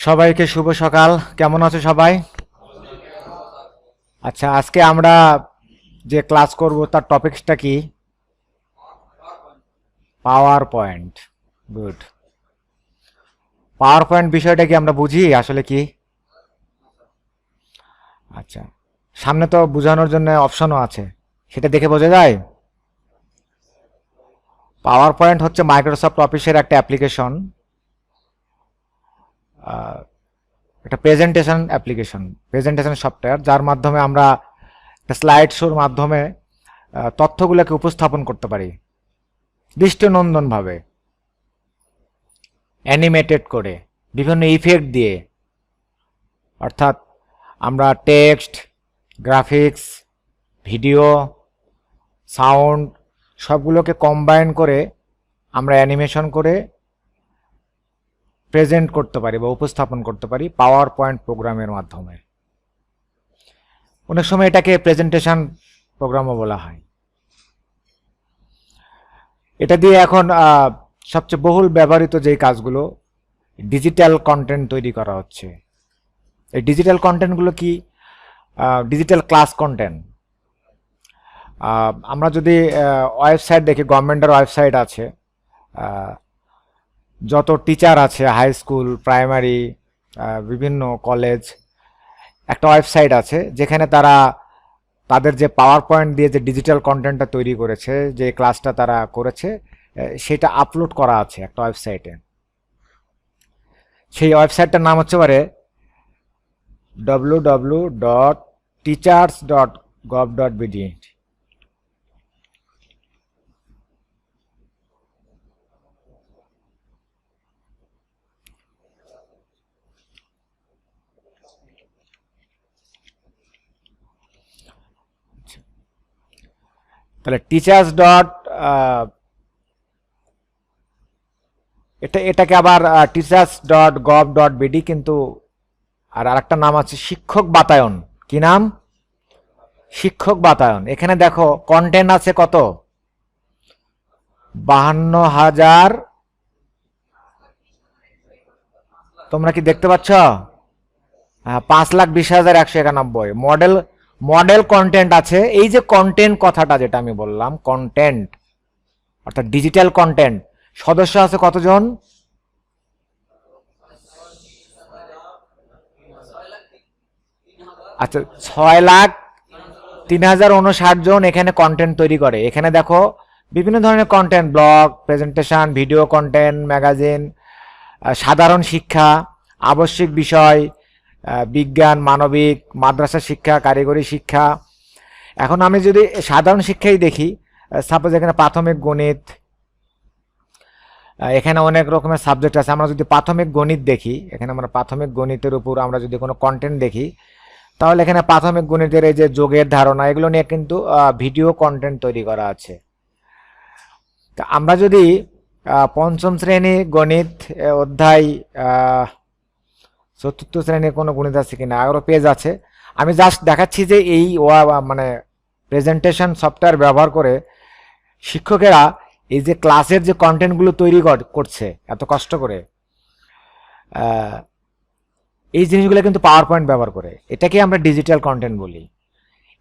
সবাইকে শুভ সকাল। কেমন আছো সবাই? আচ্ছা, আজকে আমরা যে ক্লাস করব তার টপিকসটা কি? Power point. Good. Power point বিষয়টা কি আমরা বুঝি আসলে কি? আচ্ছা, সামনে তো বোঝানোর জন্য অপশনও আছে, সেটা দেখে বোঝা যায়। পাওয়ার পয়েন্ট হচ্ছে মাইক্রোসফট অফিসের একটা অ্যাপ্লিকেশন, একটা প্রেজেন্টেশন সফটওয়্যার, যার মাধ্যমে আমরা একটা স্লাইড শোর মাধ্যমে তথ্যগুলোকে উপস্থাপন করতে পারি দৃষ্টিনন্দনভাবে, অ্যানিমেটেড করে, বিভিন্ন ইফেক্ট দিয়ে। অর্থাৎ আমরা টেক্সট, গ্রাফিক্স, ভিডিও, সাউন্ড সবগুলোকে কম্বাইন করে আমরা অ্যানিমেশন করে প্রেজেন্ট করতে পারি বা উপস্থাপন করতে পারি পাওয়ার পয়েন্ট প্রোগ্রামের মাধ্যমে। অনেক সময় এটাকে প্রেজেন্টেশন প্রোগ্রামও বলা হয়। এটা দিয়ে এখন সবচেয়ে বহুল ব্যবহৃত যে কাজগুলো, ডিজিটাল কন্টেন্ট তৈরি করা হচ্ছে। এই ডিজিটাল কন্টেন্টগুলো কি? Digital class content. আমরা যদি ওয়েবসাইট দেখি, গভর্নমেন্টের ওয়েবসাইট আছে, যত টিচার আছে, হাই স্কুল, প্রাইমারি, বিভিন্ন কলেজ, একটা ওয়েবসাইট আছে যেখানে তারা তাদের যে পাওয়ার পয়েন্ট দিয়ে যে ডিজিটাল কন্টেন্টটা তৈরি করেছে, যে ক্লাসটা তারা করেছে, সেটা আপলোড করা আছে একটা ওয়েবসাইটে। সেই ওয়েবসাইটটার নাম হচ্ছে পারে www.teachers.gov.bd। তাহলে এটাকে আবার teachers.gov.bd, কিন্তু আর আরেকটা নাম আছে শিক্ষক বাতায়ন। কি নাম? শিক্ষক বাতায়ন। এখানে দেখো কন্টেন্ট আছে কত? 52,000। তোমরা কি দেখতে পাচ্ছ? 5,20,191 মডেল কন্টেন্ট আছে। এই যে কন্টেন্ট কথাটা যেটা আমি বললাম, কন্টেন্ট অর্থাৎ ডিজিটাল কন্টেন্ট, সদস্য আছে কতজন? আচ্ছা, 6,03,059 জন এখানে কন্টেন্ট তৈরি করে। এখানে দেখো বিভিন্ন ধরনের content, blog, presentation, video content, magazine, সাধারণ শিক্ষা, আবশ্যিক বিষয়, বিজ্ঞান, মানবিক, মাদ্রাসা শিক্ষা, কারিগরি শিক্ষা। এখন আমি যদি সাধারণ শিক্ষাই দেখি, সাপোজ এখানে প্রাথমিক গণিত, এখানে অনেক রকমের সাবজেক্ট আছে। আমরা যদি প্রাথমিক গণিত দেখি, এখানে আমরা প্রাথমিক গণিতের উপর আমরা যদি কোনো কন্টেন্ট দেখি, তাহলে এখানে প্রাথমিক গণিতের এই যে যোগের ধারণা, এগুলো নিয়ে কিন্তু ভিডিও কন্টেন্ট তৈরি করা আছে। তা আমরা যদি পঞ্চম শ্রেণী গণিত অধ্যায়, চতুর্থ শ্রেণীর কোনো গণিত আছে কিনা, আরও পেজ আছে, আমি জাস্ট দেখাচ্ছি যে এই মানে প্রেজেন্টেশন সফটওয়্যার ব্যবহার করে শিক্ষকেরা এই যে ক্লাসের যে কন্টেন্টগুলো তৈরি করছে এত কষ্ট করে, এই জিনিসগুলো কিন্তু পাওয়ার পয়েন্ট ব্যবহার করে। এটাকে আমরা ডিজিটাল কন্টেন্ট বলি।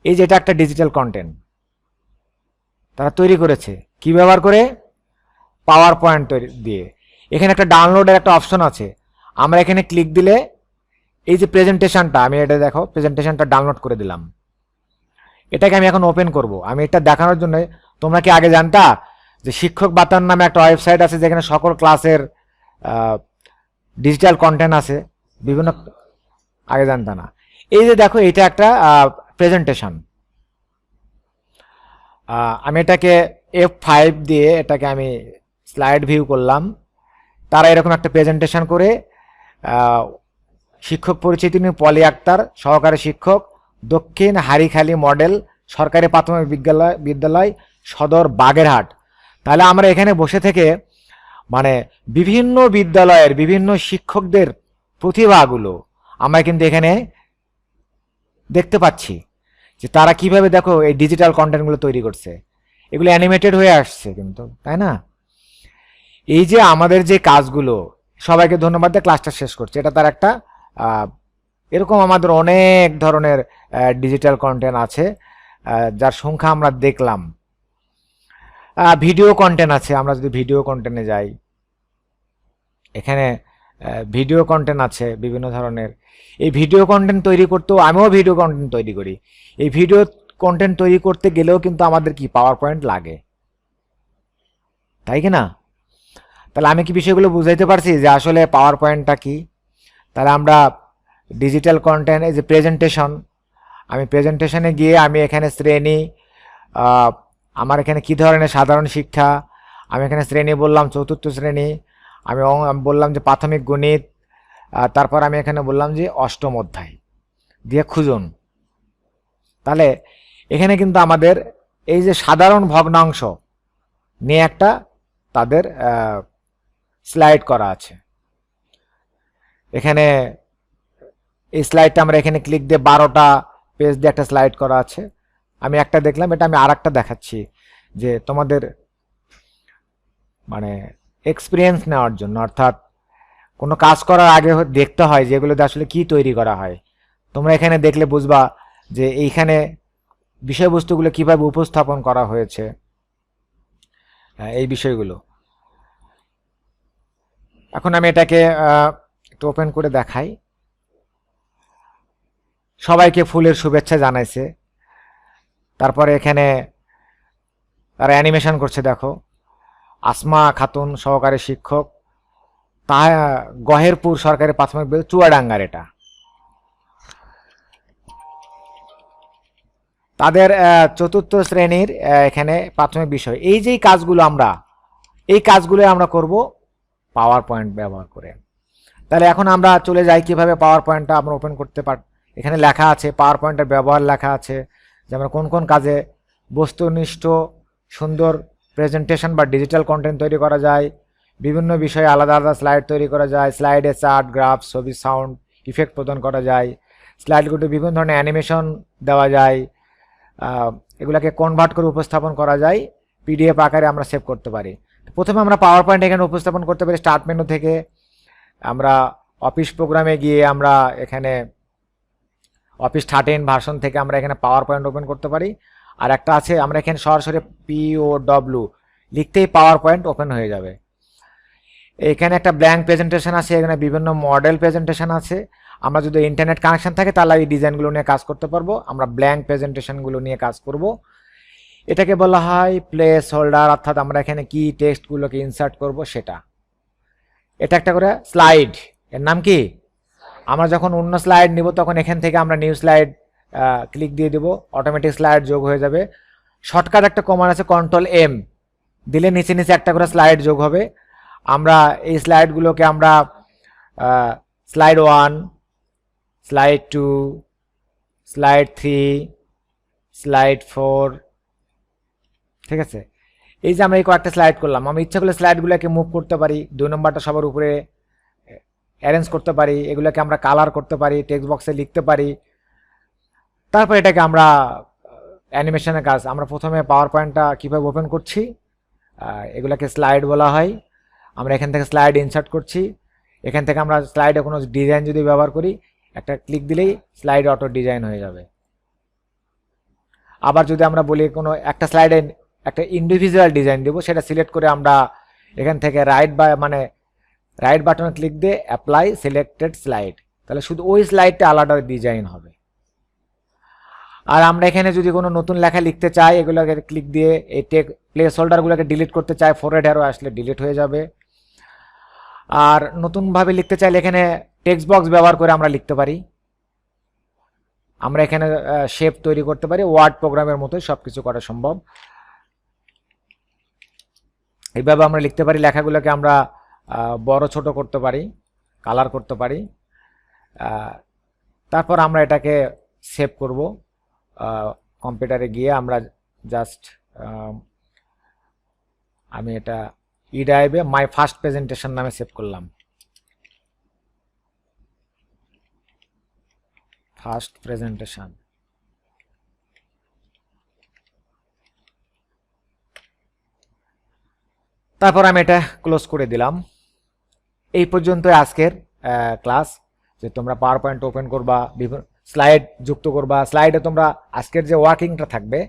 এই যে এটা একটা ডিজিটাল কন্টেন্ট তারা তৈরি করেছে, কি ব্যবহার করে? পাওয়ার পয়েন্ট তৈরি দিয়ে। এখানে একটা ডাউনলোডের একটা অপশন আছে, আমরা এখানে ক্লিক দিলে এই যে প্রেজেন্টেশনটা, আমি এটা দেখো প্রেজেন্টেশনটা ডাউনলোড করে দিলাম। এটাকে আমি এখন ওপেন করব। আমি এটা দেখানোর জন্য, তোমরা কি আগে জানতা যে শিক্ষক বাতায়ন নামে একটা ওয়েবসাইট আছে যেখানে সকল ক্লাসের ডিজিটাল কন্টেন্ট আছে বিভিন্ন? আগে জানতা না। এই যে দেখো, এটা একটা প্রেজেন্টেশন। আমি এটাকে F5 দিয়ে এটাকে আমি স্লাইড ভিউ করলাম। তারা এরকম একটা প্রেজেন্টেশন করে, শিক্ষক পরিচিতি নিয়ে পলি আক্তার, সহকারী শিক্ষক, দক্ষিণ হারিখালি মডেল সরকারি প্রাথমিক বিদ্যালয়, সদর বাগেরহাট। তাহলে আমরা এখানে বসে থেকে মানে বিভিন্ন বিদ্যালয়ের বিভিন্ন শিক্ষকদের প্রতিভাগুলো আমরা কিন্তু এখানে দেখতে পাচ্ছি যে তারা কিভাবে দেখো এই ডিজিটাল কন্টেন্টগুলো তৈরি করছে। এগুলো অ্যানিমেটেড হয়ে আসছে কিন্তু, তাই না? এই যে আমাদের যে কাজগুলো, সবাইকে ধন্যবাদ দিয়ে ক্লাসটা শেষ করছি। এটা তার একটা এরকম আমাদের অনেক ধরনের ডিজিটাল কন্টেন্ট আছে, যার সংখ্যা আমরা দেখলাম। ভিডিও কন্টেন্ট আছে, আমরা যদি ভিডিও কন্টেন্টে যাই, এখানে ভিডিও কন্টেন্ট আছে বিভিন্ন ধরনের। এই ভিডিও কন্টেন্ট তৈরি করতেও, আমিও ভিডিও কন্টেন্ট তৈরি করি, এই ভিডিও কন্টেন্ট তৈরি করতে গেলেও কিন্তু আমাদের কি পাওয়ার পয়েন্ট লাগে, তাই কি না? তাহলে আমি কি বিষয়গুলো বুঝাইতে পারছি যে আসলে পাওয়ার পয়েন্টটা কি? তাহলে আমরা ডিজিটাল কন্টেন্ট, এই যে প্রেজেন্টেশন, আমি প্রেজেন্টেশনে গিয়ে আমি এখানে শ্রেণী, আমার এখানে কি ধরনের সাধারণ শিক্ষা, আমি এখানে শ্রেণী বললাম চতুর্থ শ্রেণী, আমি বললাম যে প্রাথমিক গণিত, তারপর আমি এখানে বললাম যে অষ্টম অধ্যায় দিয়ে খুঁজুন। তাহলে এখানে কিন্তু আমাদের এই যে সাধারণ ভগ্নাংশ নিয়ে একটা তাদের স্লাইড করা আছে। এখানে এই স্লাইডটা আমরা এখানে ক্লিক দিয়ে 12টা পেজ দিয়ে একটা স্লাইড করা আছে। আমি একটা দেখলাম, এটা আমি আর একটা দেখাচ্ছি যে তোমাদের মানে এক্সপিরিয়েন্স নেওয়ার জন্য, অর্থাৎ কোনো কাজ করার আগে দেখতে হয় যে এগুলোতে আসলে কি তৈরি করা হয়। তোমরা এখানে দেখলে বুঝবা যে এইখানে বিষয়বস্তুগুলো কিভাবে উপস্থাপন করা হয়েছে, এই বিষয়গুলো। এখন আমি এটাকে একটু ওপেন করে দেখাই। সবাইকে ফুলের শুভেচ্ছা জানাইছে, তারপরে এখানে তারা অ্যানিমেশন করছে, দেখো আসমা খাতুন সহকারী শিক্ষক, তা গহেরপুর সরকারি প্রাথমিক বিদ্যালয় চুয়াডাঙ্গার, এটা তাদের চতুর্থ শ্রেণীর এখানে প্রাথমিক বিষয়। এই যে কাজগুলো আমরা করব পাওয়ার পয়েন্ট ব্যবহার করে। তাহলে এখন আমরা চলে যাই কিভাবে পাওয়ার পয়েন্টটা আমরা ওপেন করতে পারি। এখানে লেখা আছে পাওয়ার পয়েন্টের ব্যবহার, লেখা আছে যে আমরা কোন কোন কাজে বস্তুনিষ্ঠ সুন্দর প্রেজেন্টেশন বা ডিজিটাল কন্টেন্ট তৈরি করা যায়, বিভিন্ন বিষয়ে আলাদা আলাদা স্লাইড তৈরি করা যায়, স্লাইডে চার্ট, গ্রাফ, ছবি, সাউন্ড ইফেক্ট প্রদান করা যায়, স্লাইডগুলোতে বিভিন্ন ধরনের অ্যানিমেশন দেওয়া যায়, এগুলাকে কনভার্ট করে উপস্থাপন করা যায়, পিডিএফ আকারে আমরা সেভ করতে পারি। প্রথমে আমরা পাওয়ার পয়েন্ট এখানে উপস্থাপন করতে পারি। স্টার্ট মেনু থেকে আমরা অফিস প্রোগ্রামে গিয়ে আমরা এখানে অফিস 13 ভার্সন থেকে আমরা এখানে পাওয়ার পয়েন্ট ওপেন করতে পারি। আর একটা আছে, আমরা এখানে সরাসরি POW লিখতেই পাওয়ার পয়েন্ট ওপেন হয়ে যাবে। এখানে একটা ব্ল্যাঙ্ক প্রেজেন্টেশন আছে, এখানে বিভিন্ন মডেল প্রেজেন্টেশন আছে। আমরা যদি ইন্টারনেট কানেকশন থাকে তাহলে এই ডিজাইনগুলো নিয়ে কাজ করতে পারবো। আমরা ব্ল্যাঙ্ক প্রেজেন্টেশনগুলো নিয়ে কাজ করব। এটাকে বলা হয় প্লেস হোল্ডার, অর্থাৎ আমরা এখানে কি টেক্সটগুলোকে ইনসার্ট করব সেটা। এটা একটা করে স্লাইড, এর নাম কি? আমরা যখন অন্য স্লাইড নিব তখন এখান থেকে আমরা নিউ স্লাইড ক্লিক দিয়ে দেব, অটোমেটিক স্লাইড যোগ হয়ে যাবে। শর্টকাট একটা কমান্ড আছে Ctrl+M দিলে নিচে নিচে একটা করে স্লাইড যোগ হবে। আমরা এই স্লাইডগুলোকে আমরা স্লাইড 1, স্লাইড 2, স্লাইড 3, স্লাইড 4, ঠিক আছে। এই যে আমরা এই কয়েকটা স্লাইড করলাম, আমি ইচ্ছা করলে স্লাইডগুলোকে মুভ করতে পারি, 2 নম্বরটা সবার উপরে অ্যারেঞ্জ করতে পারি, এগুলোকে আমরা কালার করতে পারি, টেক্সট বক্সে লিখতে পারি। তারপর এটাকে আমরা অ্যানিমেশনের কাজ, আমরা প্রথমে পাওয়ার পয়েন্টটা কীভাবে ওপেন করছি, এগুলোকে স্লাইড বলা হয়। আমরা এখান থেকে স্লাইড ইনসার্ট করছি, এখান থেকে আমরা স্লাইডে কোনো ডিজাইন যদি ব্যবহার করি একটা ক্লিক দিলেই স্লাইড অটো ডিজাইন হয়ে যাবে। আবার যদি আমরা বলি কোনো একটা স্লাইডে একটা ইন্ডিভিজুয়াল ডিজাইন দেবো, সেটা সিলেক্ট করে আমরা এখান থেকে রাইট বাটনে ক্লিক দিয়ে অ্যাপ্লাই সিলেক্টেড স্লাইড, তাহলে শুধু ওই স্লাইডটা আলাদা ডিজাইন হবে। আর আমরা এখানে যদি কোনো নতুন লেখা লিখতে চাই, এগুলোকে ক্লিক দিয়ে এই প্লেস হোল্ডারগুলোকে ডিলিট করতে চাই, ফরওয়ার্ড অ্যারো আসলে ডিলিট হয়ে যাবে। আর নতুনভাবে লিখতে চাইলে এখানে টেক্সট বক্স ব্যবহার করে আমরা লিখতে পারি। আমরা এখানে শেপ তৈরি করতে পারি, ওয়ার্ড প্রোগ্রামের মতোই সব কিছু করা সম্ভব। এইভাবে আমরা লিখতে পারি, লেখাগুলোকে আমরা বড় ছোট করতে পারি, কালার করতে পারি। তারপর আমরা এটাকে সেভ করব কম্পিউটারে গিয়ে। আমরা জাস্ট আমি এটা ইড্রাইভে মাই ফার্স্ট প্রেজেন্টেশন নামে সেভ করলাম, ফার্স্ট প্রেজেন্টেশন। তারপর আমি এটা ক্লোজ করে দিলাম। এই পর্যন্ত আজকের ক্লাস, যে তোমরা পাওয়ার পয়েন্ট ওপেন করবা, বিভিন্ন স্লাইড যুক্ত করবা। স্লাইডে তোমরা আজকের যে ওয়ার্কিংটা থাকবে,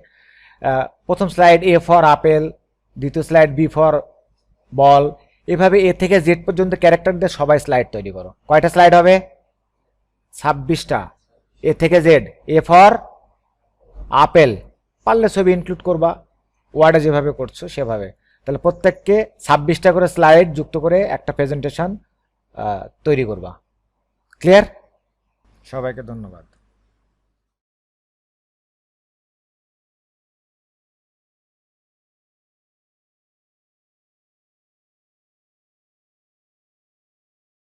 প্রথম স্লাইড এ ফর আপেল, দ্বিতীয় স্লাইড বি ফর বল, এভাবে এ থেকে জেড পর্যন্ত ক্যারেক্টার দিয়ে সবাই স্লাইড তৈরি করো। কয়টা স্লাইড হবে? 26টা। এ থেকে জেড, এ ফর আপেল, পারলে ছবি ইনক্লুড করবা, ওয়ার্ডে যেভাবে করছো সেভাবে। তাহলে প্রত্যেককে 26টা করে স্লাইড যুক্ত করে একটা প্রেজেন্টেশন তৈরি করবা। ক্লিয়ার? সবাইকে ধন্যবাদ।